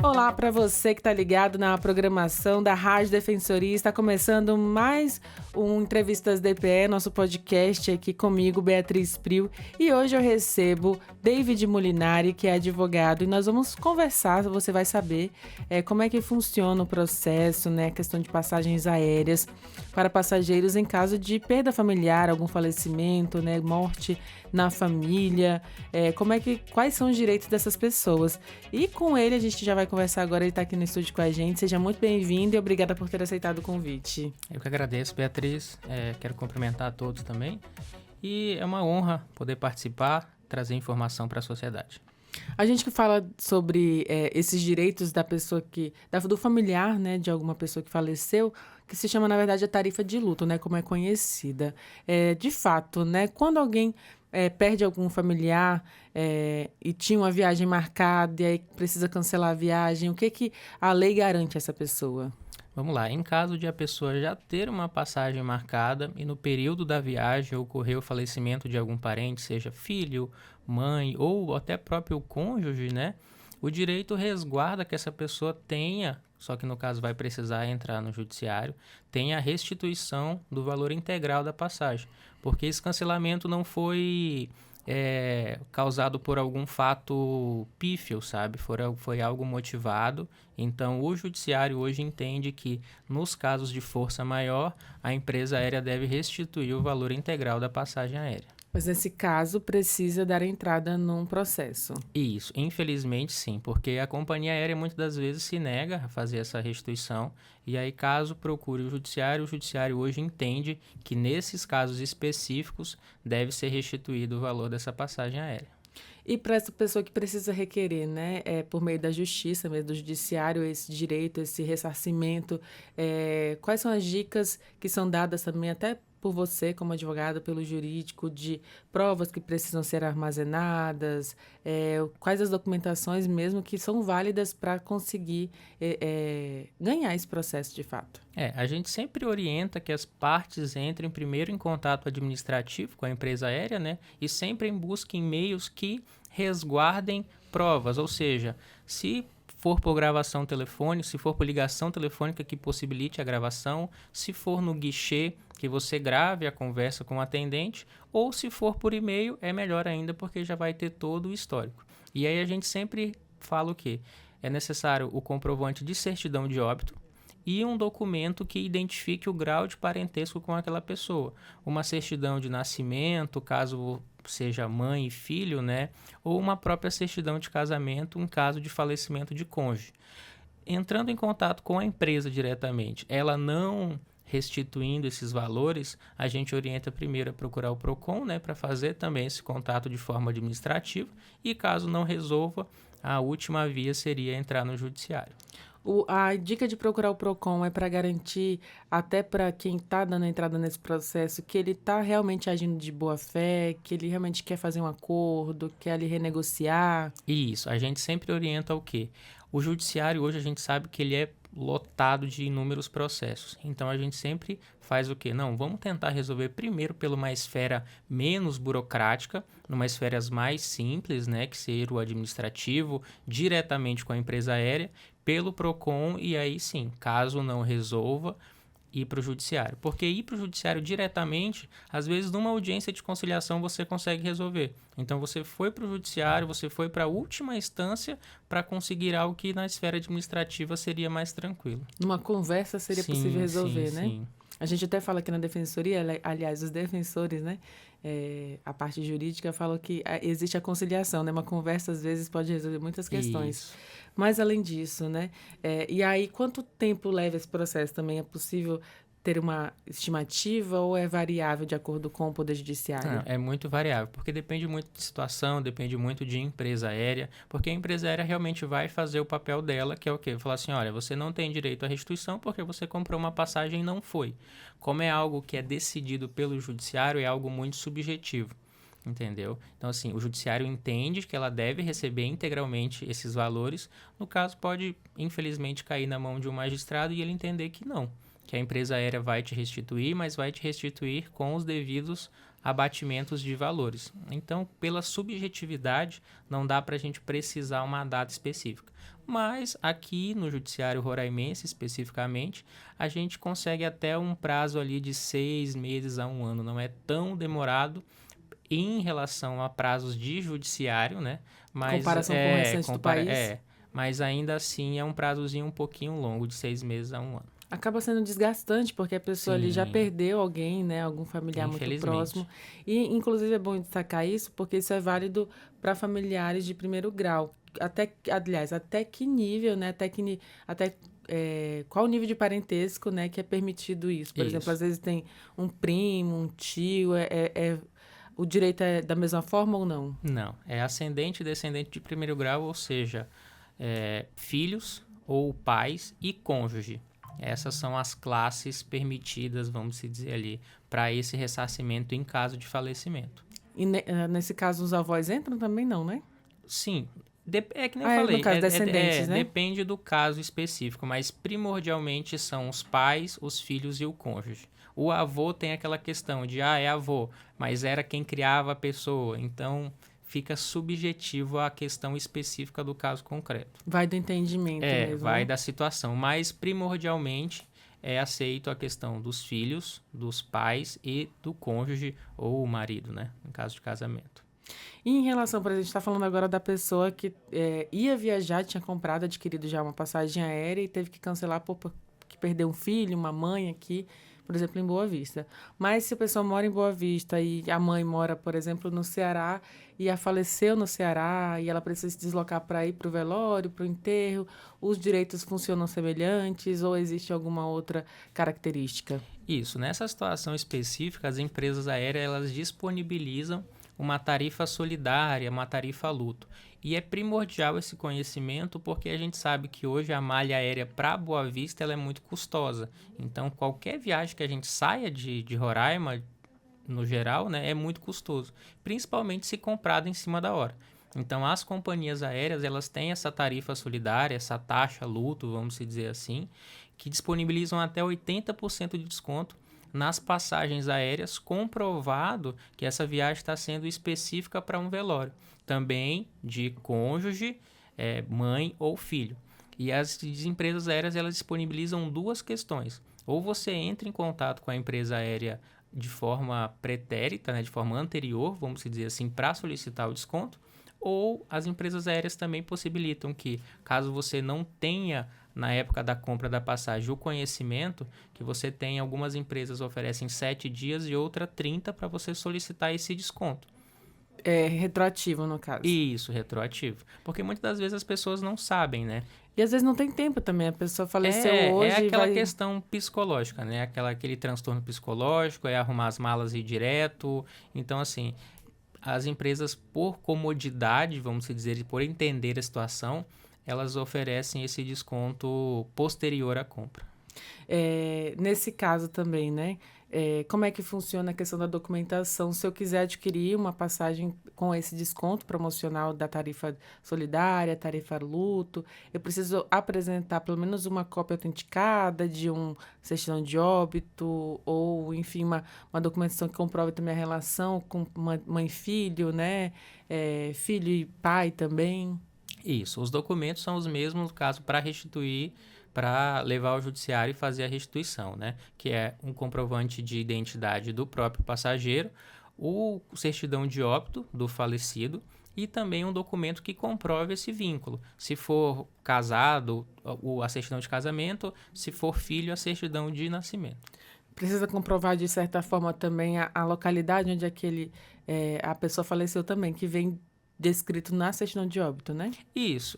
Olá para você que está ligado na programação da Rádio Defensoria. Está começando mais um Entrevistas DPE, nosso podcast aqui comigo, Beatriz Priu. E hoje eu recebo David Molinari, que é advogado, e nós vamos conversar, você vai saber como é que funciona o processo, né, a questão de passagens aéreas para passageiros em caso de perda familiar, algum falecimento, né, morte na família, quais são os direitos dessas pessoas. E com ele a gente já vai conversar agora, ele está aqui no estúdio com a gente. Seja muito bem-vindo e obrigada por ter aceitado o convite. Eu que agradeço, Beatriz. Quero cumprimentar a todos também. E é uma honra poder participar, trazer informação para a sociedade. A gente que fala sobre esses direitos da pessoa do familiar, né, de alguma pessoa que faleceu, que se chama, na verdade, a tarifa de luto, né, como é conhecida. De fato, né, quando alguém perde algum familiar e tinha uma viagem marcada e aí precisa cancelar a viagem, o que a lei garante a essa pessoa? Vamos lá, em caso de a pessoa já ter uma passagem marcada e no período da viagem ocorreu o falecimento de algum parente, seja filho, mãe ou até próprio cônjuge, né? O direito resguarda que essa pessoa tenha, só que no caso vai precisar entrar no judiciário, tenha a restituição do valor integral da passagem, porque esse cancelamento não foi causado por algum fato pífio, sabe? Foi algo motivado. Então, o judiciário hoje entende que, nos casos de força maior, a empresa aérea deve restituir o valor integral da passagem aérea. Mas nesse caso precisa dar entrada num processo. Isso, infelizmente sim, porque a companhia aérea muitas das vezes se nega a fazer essa restituição e aí caso procure o judiciário hoje entende que nesses casos específicos deve ser restituído o valor dessa passagem aérea. E para essa pessoa que precisa requerer, né, por meio da justiça, mesmo do judiciário, esse direito, esse ressarcimento, quais são as dicas que são dadas também até por você como advogada, pelo jurídico, de provas que precisam ser armazenadas, quais as documentações mesmo que são válidas para conseguir ganhar esse processo de fato? A gente sempre orienta que as partes entrem primeiro em contato administrativo com a empresa aérea, né? E sempre busquem meios que resguardem provas, ou seja, se for por gravação telefônica, se for por ligação telefônica que possibilite a gravação, se for no guichê que você grave a conversa com o atendente, ou se for por e-mail, é melhor ainda porque já vai ter todo o histórico. E aí a gente sempre fala o quê? É necessário o comprovante de certidão de óbito e um documento que identifique o grau de parentesco com aquela pessoa. Uma certidão de nascimento, caso seja mãe e filho, né? Ou uma própria certidão de casamento em caso de falecimento de cônjuge. Entrando em contato com a empresa diretamente, ela não restituindo esses valores, a gente orienta primeiro a procurar o PROCON, né, para fazer também esse contato de forma administrativa e caso não resolva, a última via seria entrar no judiciário. A dica de procurar o PROCON é para garantir, até para quem está dando entrada nesse processo, que ele está realmente agindo de boa fé, que ele realmente quer fazer um acordo, quer ali renegociar. Isso, a gente sempre orienta o quê? O judiciário hoje a gente sabe que ele é lotado de inúmeros processos. Então a gente sempre faz o quê? Não, vamos tentar resolver primeiro pela uma esfera menos burocrática, numa esfera mais simples, né, que seria o administrativo, diretamente com a empresa aérea, pelo PROCON e aí sim, caso não resolva, ir para o judiciário. Porque ir para o judiciário diretamente, às vezes numa audiência de conciliação você consegue resolver. Então você foi para o judiciário, você foi para a última instância para conseguir algo que na esfera administrativa seria mais tranquilo. Numa conversa seria possível resolver, né? Sim. A gente até fala aqui na defensoria, aliás, os defensores, né? A parte jurídica fala que existe a conciliação, né? Uma conversa, às vezes, pode resolver muitas questões. Isso. Mas, além disso, né? E aí, quanto tempo leva esse processo? Também é possível ter uma estimativa ou é variável de acordo com o Poder Judiciário? Não, é muito variável, porque depende muito de situação, depende muito de empresa aérea, porque a empresa aérea realmente vai fazer o papel dela, que é o quê? Falar assim, olha, você não tem direito à restituição porque você comprou uma passagem e não foi. Como é algo que é decidido pelo judiciário, é algo muito subjetivo. Entendeu? Então, assim, o judiciário entende que ela deve receber integralmente esses valores. No caso, pode, infelizmente, cair na mão de um magistrado e ele entender que não. Que a empresa aérea vai te restituir, mas vai te restituir com os devidos abatimentos de valores. Então, pela subjetividade, não dá para a gente precisar uma data específica. Mas aqui no Judiciário Roraimense, especificamente, a gente consegue até um prazo ali de 6 meses a 1 ano. Não é tão demorado em relação a prazos de judiciário, né? Mas, comparação com o restante do país. Mas ainda assim é um prazozinho um pouquinho longo, de 6 meses a 1 ano. Acaba sendo desgastante, porque a pessoa ali já Sim. perdeu alguém, né? Algum familiar muito Infelizmente. próximo. E, inclusive, é bom destacar isso, porque isso é válido para familiares de primeiro grau. Aliás, até que nível, né? Qual o nível de parentesco, né, que é permitido isso? Por exemplo, às vezes tem um primo, um tio, o direito é da mesma forma ou não? Não, é ascendente e descendente de primeiro grau, ou seja, filhos ou pais e cônjuge. Essas são as classes permitidas, vamos dizer ali, para esse ressarcimento em caso de falecimento. E nesse caso os avós entram também não, né? Sim, é que nem eu falei, no caso, descendentes, né? depende do caso específico, mas primordialmente são os pais, os filhos e o cônjuge. O avô tem aquela questão de, é avô, mas era quem criava a pessoa, então fica subjetivo à questão específica do caso concreto. Vai do entendimento mesmo, vai né? da situação, mas primordialmente é aceito a questão dos filhos, dos pais e do cônjuge ou o marido, né, em caso de casamento. E em relação, por exemplo, a gente está falando agora da pessoa que ia viajar, tinha comprado, adquirido já uma passagem aérea e teve que cancelar porque perdeu um filho, uma mãe aqui, por exemplo, em Boa Vista. Mas se a pessoa mora em Boa Vista e a mãe mora, por exemplo, no Ceará e a faleceu no Ceará e ela precisa se deslocar para ir para o velório, para o enterro, os direitos funcionam semelhantes ou existe alguma outra característica? Isso, nessa situação específica, as empresas aéreas elas disponibilizam uma tarifa solidária, uma tarifa luto. E é primordial esse conhecimento porque a gente sabe que hoje a malha aérea para Boa Vista ela é muito custosa. Então, qualquer viagem que a gente saia de Roraima, no geral, né, é muito custoso. Principalmente se comprado em cima da hora. Então, as companhias aéreas elas têm essa tarifa solidária, essa taxa luto, vamos dizer assim, que disponibilizam até 80% de desconto nas passagens aéreas, comprovado que essa viagem está sendo específica para um velório. Também de cônjuge, mãe ou filho. E as empresas aéreas elas disponibilizam duas questões. Ou você entra em contato com a empresa aérea de forma pretérita, né, de forma anterior, vamos dizer assim, para solicitar o desconto, ou as empresas aéreas também possibilitam que, caso você não tenha na época da compra da passagem o conhecimento, que você tem, algumas empresas oferecem 7 dias e outra 30 para você solicitar esse desconto. É retroativo, no caso. Isso, retroativo. Porque muitas das vezes as pessoas não sabem, né? E às vezes não tem tempo também, a pessoa faleceu hoje. É aquela questão psicológica, né? Aquele transtorno psicológico, é arrumar as malas e ir direto. Então, assim, as empresas, por comodidade, vamos dizer, e por entender a situação, elas oferecem esse desconto posterior à compra. Nesse caso também, né? Como é que funciona a questão da documentação? Se eu quiser adquirir uma passagem com esse desconto promocional da tarifa solidária, tarifa luto, eu preciso apresentar pelo menos uma cópia autenticada de uma certidão de óbito ou, enfim, uma documentação que comprove também a relação com mãe e filho, né? Filho e pai também. Isso, os documentos são os mesmos, no caso, para restituir, para levar ao judiciário e fazer a restituição, né? Que é um comprovante de identidade do próprio passageiro, o certidão de óbito do falecido e também um documento que comprove esse vínculo. Se for casado, a certidão de casamento, se for filho, a certidão de nascimento. Precisa comprovar, de certa forma, também a localidade onde a pessoa faleceu também, que vem descrito na certidão de óbito, né? Isso.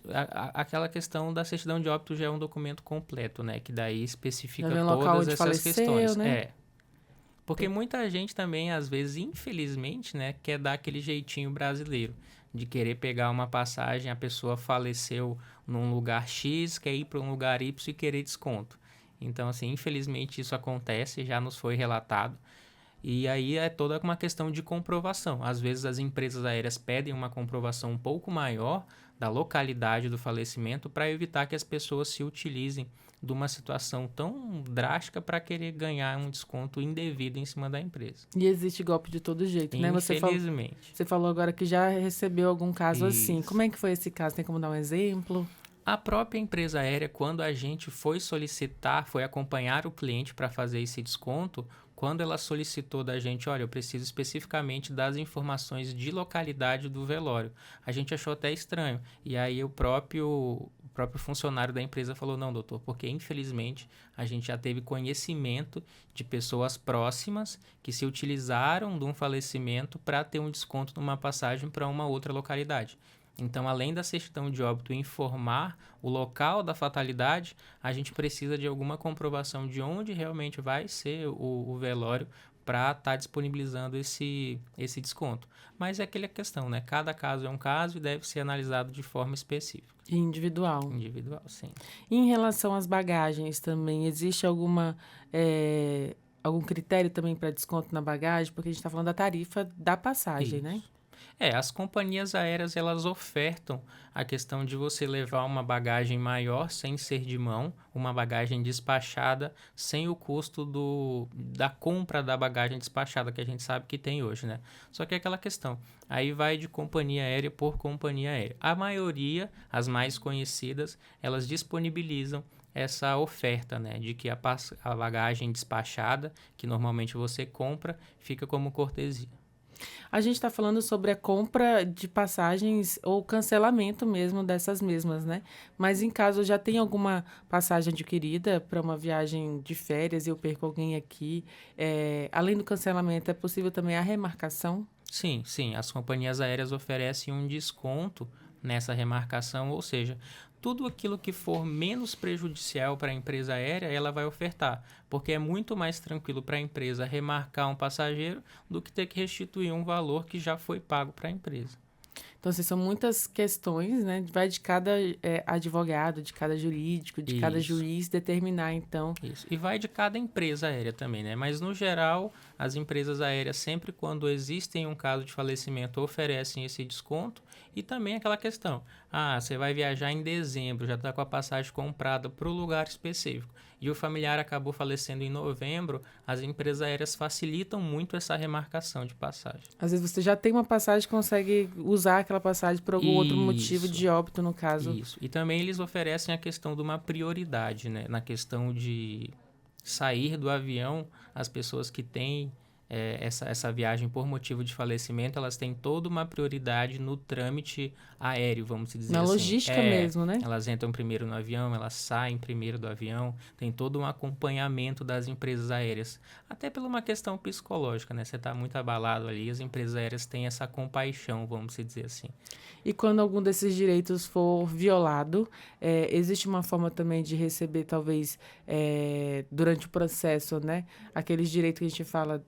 Aquela questão da certidão de óbito já é um documento completo, né? Que daí especifica todas essas faleceu, questões. Né? Porque muita gente também, às vezes, infelizmente, né, quer dar aquele jeitinho brasileiro de querer pegar uma passagem, a pessoa faleceu num lugar X, quer ir para um lugar Y e querer desconto. Então, assim, infelizmente isso acontece, já nos foi relatado. E aí é toda uma questão de comprovação. Às vezes as empresas aéreas pedem uma comprovação um pouco maior da localidade do falecimento para evitar que as pessoas se utilizem de uma situação tão drástica para querer ganhar um desconto indevido em cima da empresa. E existe golpe de todo jeito, né? Infelizmente. Você falou agora que já recebeu algum caso assim. Isso. Como é que foi esse caso? Tem como dar um exemplo? A própria empresa aérea, quando a gente foi solicitar, foi acompanhar o cliente para fazer esse desconto, quando ela solicitou da gente, olha, eu preciso especificamente das informações de localidade do velório. A gente achou até estranho. E aí o próprio funcionário da empresa falou, não, doutor, porque infelizmente a gente já teve conhecimento de pessoas próximas que se utilizaram de um falecimento para ter um desconto numa passagem para uma outra localidade. Então, além da certidão de óbito informar o local da fatalidade, a gente precisa de alguma comprovação de onde realmente vai ser o velório para estar disponibilizando esse desconto. Mas é aquela questão, né? Cada caso é um caso e deve ser analisado de forma específica. Individual. Individual, sim. E em relação às bagagens também, existe algum critério também para desconto na bagagem? Porque a gente está falando da tarifa da passagem, né? As companhias aéreas, elas ofertam a questão de você levar uma bagagem maior sem ser de mão, uma bagagem despachada sem o custo da compra da bagagem despachada, que a gente sabe que tem hoje, né? Só que é aquela questão, aí vai de companhia aérea por companhia aérea. A maioria, as mais conhecidas, elas disponibilizam essa oferta, né, de que a bagagem despachada, que normalmente você compra, fica como cortesia. A gente está falando sobre a compra de passagens ou cancelamento mesmo dessas mesmas, né? Mas em caso já tem alguma passagem adquirida para uma viagem de férias e eu perco alguém aqui, além do cancelamento, é possível também a remarcação? Sim, as companhias aéreas oferecem um desconto nessa remarcação, ou seja, tudo aquilo que for menos prejudicial para a empresa aérea, ela vai ofertar, porque é muito mais tranquilo para a empresa remarcar um passageiro do que ter que restituir um valor que já foi pago para a empresa. Então, assim, são muitas questões, né? Vai de cada advogado, de cada jurídico, de cada juiz determinar, então... Isso. E vai de cada empresa aérea também, né? Mas, no geral, as empresas aéreas, sempre quando existem um caso de falecimento, oferecem esse desconto. E também aquela questão, você vai viajar em dezembro, já está com a passagem comprada para o lugar específico, e o familiar acabou falecendo em novembro, as empresas aéreas facilitam muito essa remarcação de passagem. Às vezes você já tem uma passagem e consegue usar aquela passagem por algum outro motivo de óbito, no caso. Isso. E também eles oferecem a questão de uma prioridade, né? Na questão de sair do avião, as pessoas que têm essa viagem por motivo de falecimento, elas têm toda uma prioridade no trâmite aéreo, vamos dizer assim. Na logística mesmo, né? Elas entram primeiro no avião, elas saem primeiro do avião, tem todo um acompanhamento das empresas aéreas. Até por uma questão psicológica, né? Você está muito abalado ali, as empresas aéreas têm essa compaixão, vamos dizer assim. E quando algum desses direitos for violado, existe uma forma também de receber, talvez, durante o processo, né? Aqueles direitos que a gente fala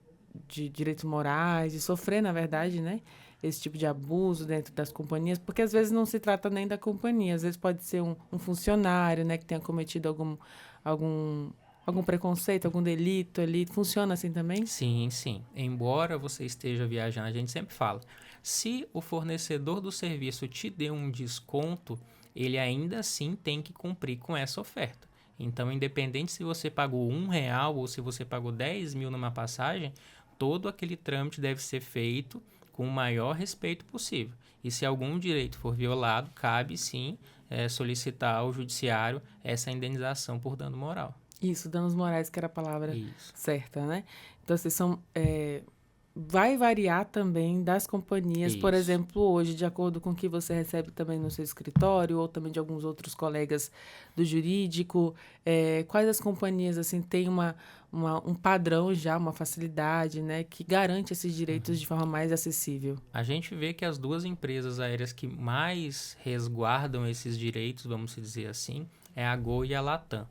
de direitos morais, de sofrer, na verdade, né? Esse tipo de abuso dentro das companhias, porque às vezes não se trata nem da companhia, às vezes pode ser um funcionário, né, que tenha cometido algum preconceito, algum delito ali. Funciona assim também? Sim. Embora você esteja viajando, a gente sempre fala, se o fornecedor do serviço te deu um desconto, ele ainda assim tem que cumprir com essa oferta. Então, independente se você pagou R$1 ou se você pagou 10 mil numa passagem, todo aquele trâmite deve ser feito com o maior respeito possível. E se algum direito for violado, cabe sim solicitar ao judiciário essa indenização por dano moral. Isso, danos morais, que era a palavra certa, né? Então, assim, vai variar também das companhias. Por exemplo, hoje, de acordo com o que você recebe também no seu escritório ou também de alguns outros colegas do jurídico, quais as companhias assim têm um padrão já, uma facilidade, né, que garante esses direitos de forma mais acessível? A gente vê que as duas empresas aéreas que mais resguardam esses direitos, vamos dizer assim, é a Gol e a Latam.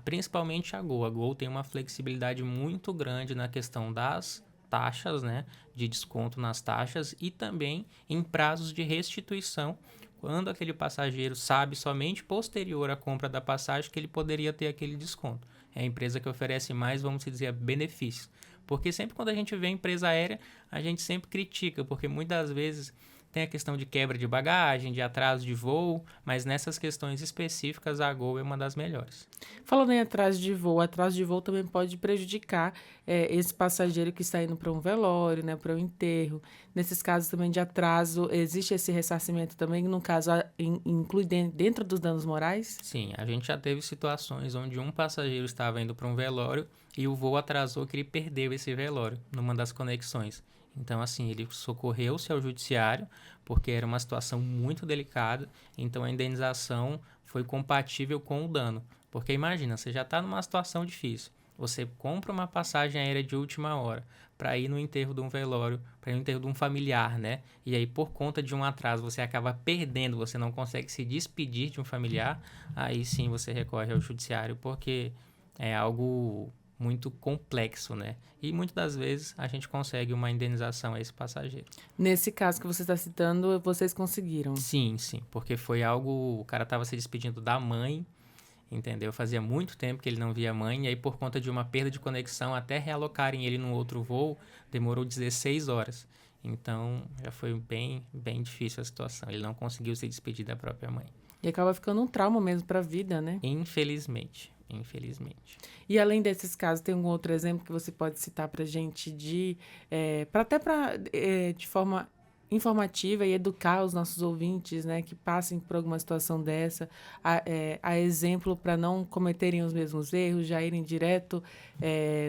Principalmente a Gol. A Gol tem uma flexibilidade muito grande na questão das taxas, né, de desconto nas taxas e também em prazos de restituição, quando aquele passageiro sabe somente posterior à compra da passagem que ele poderia ter aquele desconto. É a empresa que oferece mais, vamos dizer, benefícios. Porque sempre quando a gente vê a empresa aérea, a gente sempre critica, porque muitas vezes tem a questão de quebra de bagagem, de atraso de voo, mas nessas questões específicas a Gol é uma das melhores. Falando em atraso de voo também pode prejudicar esse passageiro que está indo para um velório, né, para um enterro. Nesses casos também de atraso, existe esse ressarcimento também, no caso, inclui dentro dos danos morais? Sim, a gente já teve situações onde um passageiro estava indo para um velório e o voo atrasou que ele perdeu esse velório numa das conexões. Então, assim, ele socorreu-se ao judiciário porque era uma situação muito delicada, então a indenização foi compatível com o dano. Porque imagina, você já está numa situação difícil, você compra uma passagem aérea de última hora para ir no enterro de um velório, para ir no enterro de um familiar, né? E aí, por conta de um atraso, você acaba perdendo, você não consegue se despedir de um familiar, aí sim você recorre ao judiciário, porque é algo muito complexo, né? E muitas das vezes a gente consegue uma indenização a esse passageiro. Nesse caso que você está citando, vocês conseguiram? Sim, porque foi algo... O cara estava se despedindo da mãe, entendeu? Fazia muito tempo que ele não via a mãe, e aí por conta de uma perda de conexão, até realocarem ele num outro voo, demorou 16 horas. Então, já foi bem difícil a situação. Ele não conseguiu se despedir da própria mãe. E acaba ficando um trauma mesmo para a vida, né? Infelizmente. E além desses casos, tem algum outro exemplo que você pode citar para a gente de forma informativa e educar os nossos ouvintes, né, que passem por alguma situação dessa, a exemplo para não cometerem os mesmos erros, já irem direto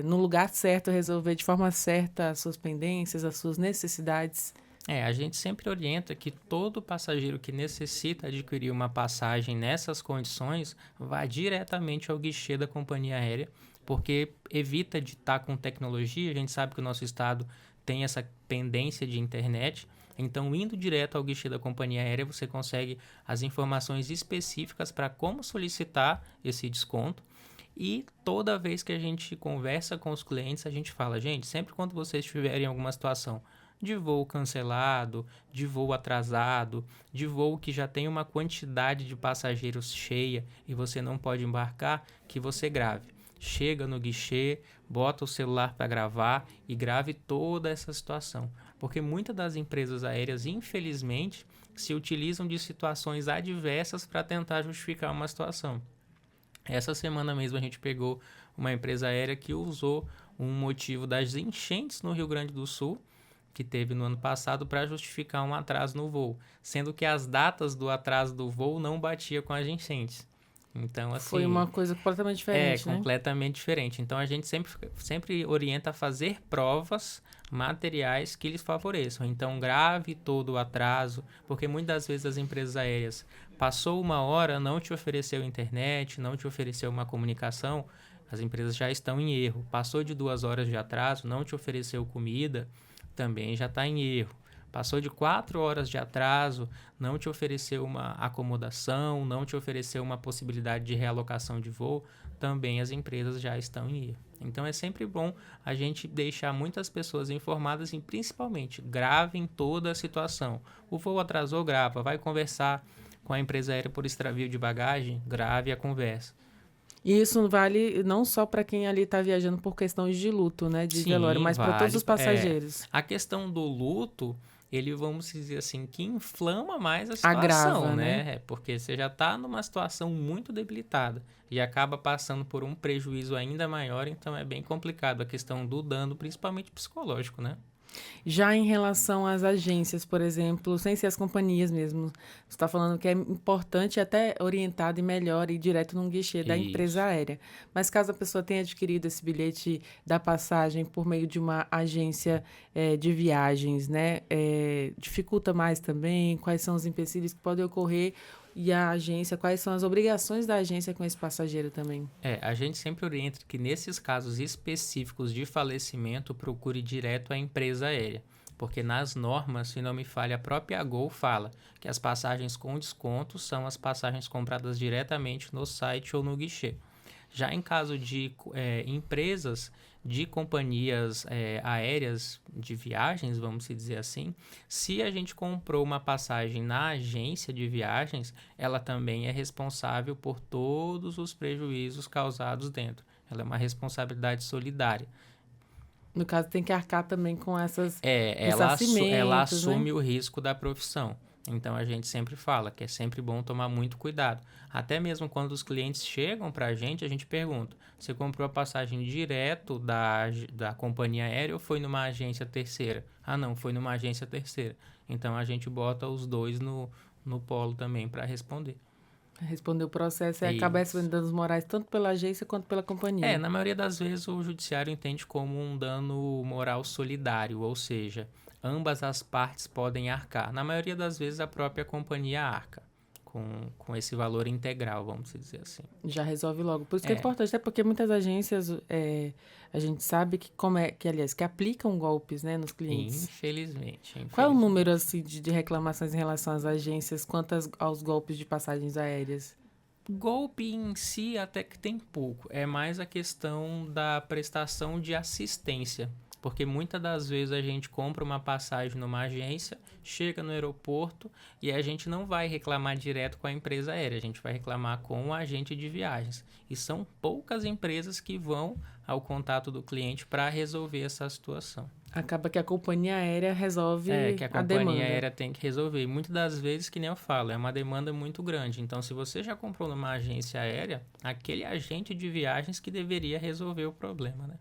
no lugar certo, resolver de forma certa as suas pendências, as suas necessidades? A gente sempre orienta que todo passageiro que necessita adquirir uma passagem nessas condições vá diretamente ao guichê da companhia aérea, porque evita de estar com tecnologia. A gente sabe que o nosso estado tem essa pendência de internet, então indo direto ao guichê da companhia aérea você consegue as informações específicas para como solicitar esse desconto. E toda vez que a gente conversa com os clientes, a gente fala, gente, sempre quando vocês estiverem em alguma situação de voo cancelado, de voo atrasado, de voo que já tem uma quantidade de passageiros cheia e você não pode embarcar, que você grave. Chega no guichê, bota o celular para gravar e grave toda essa situação. Porque muitas das empresas aéreas, infelizmente, se utilizam de situações adversas para tentar justificar uma situação. Essa semana mesmo a gente pegou uma empresa aérea que usou um motivo das enchentes no Rio Grande do Sul, que teve no ano passado, para justificar um atraso no voo, sendo que as datas do atraso do voo não batiam com as enchentes. Então, assim, foi uma coisa completamente diferente, né? Completamente diferente. Então, a gente sempre orienta a fazer provas materiais que lhes favoreçam. Então, grave todo o atraso, porque muitas das vezes as empresas aéreas passou uma hora, não te ofereceu internet, não te ofereceu uma comunicação, as empresas já estão em erro. Passou de 2 horas de atraso, não te ofereceu comida, também já está em erro. Passou de 4 horas de atraso, não te ofereceu uma acomodação, não te ofereceu uma possibilidade de realocação de voo, também as empresas já estão em erro. Então, é sempre bom a gente deixar muitas pessoas informadas e, principalmente, gravem toda a situação. O voo atrasou, grava. Vai conversar com a empresa aérea por extravio de bagagem, grave a conversa. E isso vale não só para quem ali está viajando por questões de luto, né, de velório, mas para todos os passageiros. A questão do luto, ele, vamos dizer assim, que inflama mais a situação, agrava, né? Porque você já está numa situação muito debilitada e acaba passando por um prejuízo ainda maior, então é bem complicado a questão do dano, principalmente psicológico, né? Já em relação às agências, por exemplo, sem ser as companhias mesmo, você está falando que é importante até orientado e melhor ir direto num guichê da empresa aérea. Mas caso a pessoa tenha adquirido esse bilhete da passagem por meio de uma agência de viagens, né, dificulta mais também? Quais são os empecilhos que podem ocorrer? E a agência, quais são as obrigações da agência com esse passageiro também? A gente sempre orienta que nesses casos específicos de falecimento, procure direto a empresa aérea. Porque nas normas, se não me falha, a própria Gol fala que as passagens com desconto são as passagens compradas diretamente no site ou no guichê. Já em caso de empresas de companhias aéreas de viagens, vamos dizer assim, se a gente comprou uma passagem na agência de viagens, ela também é responsável por todos os prejuízos causados dentro. Ela é uma responsabilidade solidária. No caso, tem que arcar também com essas Ela ressarcimentos, assume né? o risco da profissão. Então, a gente sempre fala que é sempre bom tomar muito cuidado. Até mesmo quando os clientes chegam para a gente pergunta, você comprou a passagem direto da companhia aérea ou foi numa agência terceira? Ah, não, foi numa agência terceira. Então, a gente bota os dois no polo também para responder. Responder o processo e É acaba recebendo isso. danos morais tanto pela agência quanto pela companhia. Na maioria das vezes o judiciário entende como um dano moral solidário, ou seja, ambas as partes podem arcar. Na maioria das vezes a própria companhia arca com esse valor integral, vamos dizer assim. Já resolve logo. Por isso que é É, importante, até porque muitas agências, a gente sabe que aplicam golpes, né, nos clientes. infelizmente, Qual é o infelizmente. número, assim, de reclamações em relação às agências quanto aos golpes de passagens aéreas? Golpe em si até que tem pouco, é mais a questão da prestação de assistência. Porque muitas das vezes a gente compra uma passagem numa agência, chega no aeroporto e a gente não vai reclamar direto com a empresa aérea, a gente vai reclamar com o agente de viagens. E são poucas empresas que vão ao contato do cliente para resolver essa situação. Acaba que a companhia aérea resolve Que a a companhia demanda. aérea tem que resolver. E muitas das vezes, que nem eu falo, é uma demanda muito grande. Então, se você já comprou numa agência aérea, aquele agente de viagens que deveria resolver o problema, né?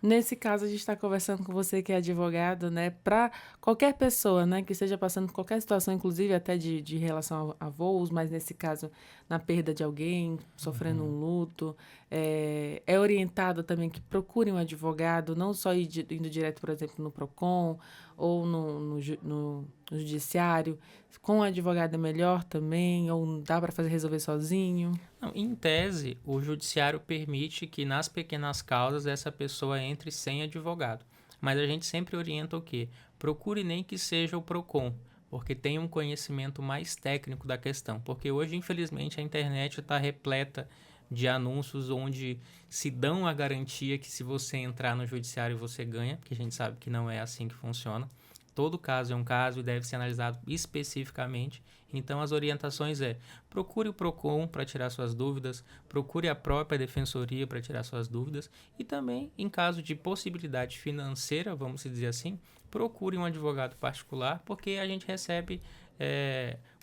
Nesse caso, a gente está conversando com você que é advogado, né? Para qualquer pessoa, né, que esteja passando por qualquer situação, inclusive até de relação a voos, mas nesse caso, na perda de alguém, sofrendo um luto, é orientado também que procure um advogado, não só indo direto, por exemplo, no PROCON ou no judiciário. Com um advogado é melhor também, ou dá para resolver sozinho? Não, em tese, o judiciário permite que nas pequenas causas essa pessoa entre sem advogado. Mas a gente sempre orienta o quê? Procure nem que seja o PROCON, porque tem um conhecimento mais técnico da questão. Porque hoje, infelizmente, a internet está repleta de anúncios onde se dão a garantia que se você entrar no judiciário você ganha, porque a gente sabe que não é assim que funciona. Todo caso é um caso e deve ser analisado especificamente. Então, as orientações procure o PROCON para tirar suas dúvidas, procure a própria defensoria para tirar suas dúvidas e também, em caso de possibilidade financeira, vamos dizer assim, procure um advogado particular, porque a gente recebe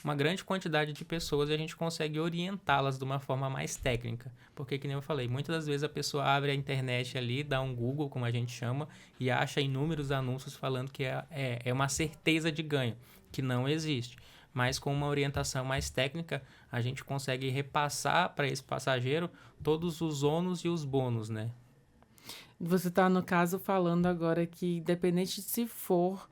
uma grande quantidade de pessoas e a gente consegue orientá-las de uma forma mais técnica. Porque, que nem eu falei, muitas das vezes a pessoa abre a internet ali, dá um Google, como a gente chama, e acha inúmeros anúncios falando que é uma certeza de ganho, que não existe. Mas com uma orientação mais técnica, a gente consegue repassar para esse passageiro todos os ônus e os bônus, né? Você está, no caso, falando agora que, independente de se for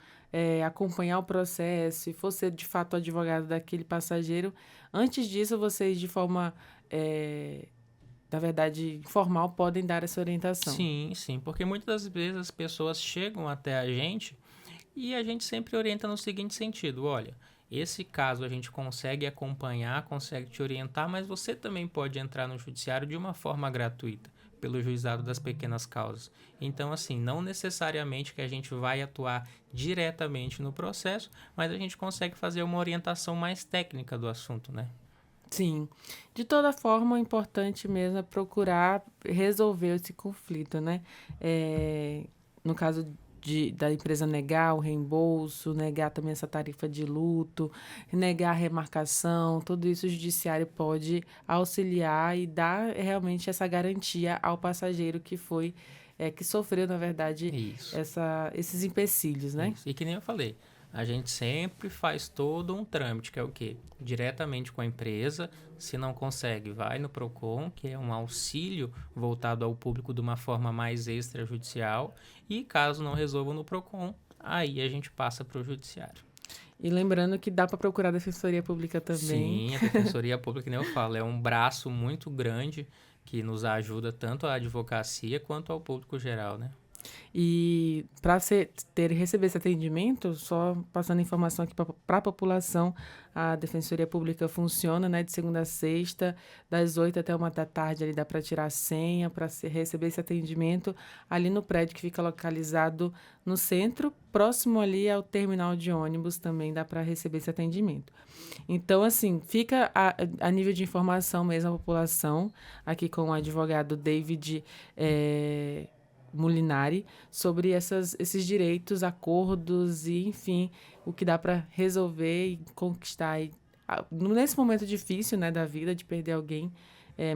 acompanhar o processo, se for ser de fato advogado daquele passageiro, antes disso, vocês, de forma, na verdade, informal, podem dar essa orientação. Sim, sim, porque muitas das vezes as pessoas chegam até a gente e a gente sempre orienta no seguinte sentido: olha, esse caso a gente consegue acompanhar, consegue te orientar, mas você também pode entrar no judiciário de uma forma gratuita, pelo juizado das pequenas causas. Então, assim, não necessariamente que a gente vai atuar diretamente no processo, mas a gente consegue fazer uma orientação mais técnica do assunto, né? Sim. De toda forma, o importante mesmo é procurar resolver esse conflito, né? No caso da empresa negar o reembolso, negar também essa tarifa de luto, negar a remarcação, tudo isso o judiciário pode auxiliar e dar realmente essa garantia ao passageiro que sofreu, na verdade, Isso. esses empecilhos, né? Isso. E que nem eu falei, a gente sempre faz todo um trâmite, que é o quê? Diretamente com a empresa. Se não consegue, vai no PROCON, que é um auxílio voltado ao público de uma forma mais extrajudicial. E caso não resolva no PROCON, aí a gente passa para o judiciário. E lembrando que dá para procurar a Defensoria Pública também. Sim, a Defensoria Pública, que nem eu falo, é um braço muito grande que nos ajuda tanto à advocacia quanto ao público geral, né? E para receber esse atendimento, só passando informação aqui para a população, a Defensoria Pública funciona, né, de segunda a sexta, das 8 até 1 da tarde, ali dá para tirar a senha, para receber esse atendimento ali no prédio que fica localizado no centro, próximo ali ao terminal de ônibus, também dá para receber esse atendimento. Então, assim, fica a nível de informação mesmo a população, aqui com o advogado David Molinari sobre esses direitos, acordos e, enfim, o que dá para resolver e conquistar nesse momento difícil, né, da vida, de perder alguém,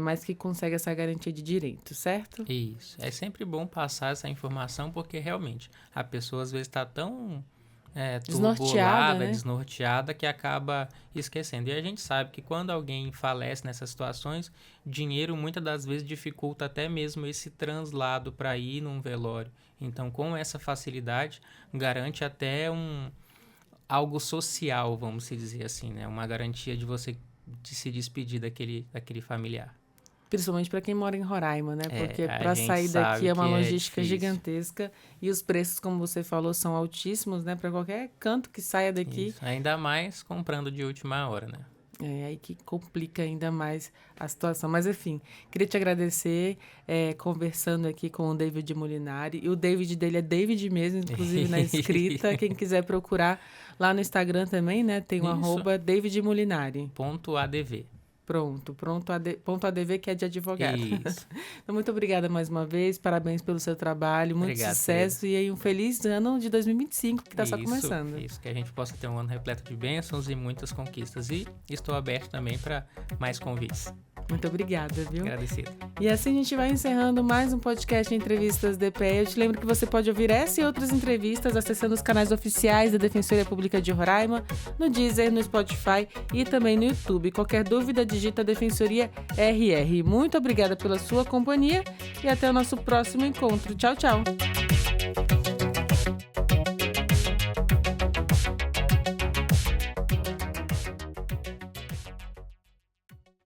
mas que consegue essa garantia de direito, certo? Isso. É sempre bom passar essa informação, porque realmente a pessoa às vezes está tão turbulada, né? Desnorteada, que acaba esquecendo. E a gente sabe que quando alguém falece nessas situações, dinheiro muitas das vezes dificulta até mesmo esse translado para ir num velório. Então, com essa facilidade, garante até algo social, vamos dizer assim, né? Uma garantia de você se despedir daquele familiar. Principalmente para quem mora em Roraima, né? Porque para sair daqui é uma logística gigantesca e os preços, como você falou, são altíssimos, né? Para qualquer canto que saia daqui. Isso. Ainda mais comprando de última hora, né? Aí que complica ainda mais a situação. Mas, enfim, queria te agradecer, conversando aqui com o David Molinari. E o David dele é David mesmo, inclusive na escrita. Quem quiser procurar lá no Instagram também, né? Tem o @David Molinari. .adv. Pronto, .adv, que é de advogado. Isso. Então, muito obrigada mais uma vez, parabéns pelo seu trabalho, muito Obrigado, sucesso e aí um feliz ano de 2025, que está só começando. Isso, que a gente possa ter um ano repleto de bênçãos e muitas conquistas. E estou aberto também para mais convites. Muito obrigada, viu? Agradecido. E assim a gente vai encerrando mais um podcast de entrevistas DPE. Eu te lembro que você pode ouvir essa e outras entrevistas acessando os canais oficiais da Defensoria Pública de Roraima, no Deezer, no Spotify e também no YouTube. Qualquer dúvida, digita Defensoria RR. Muito obrigada pela sua companhia e até o nosso próximo encontro. Tchau, tchau!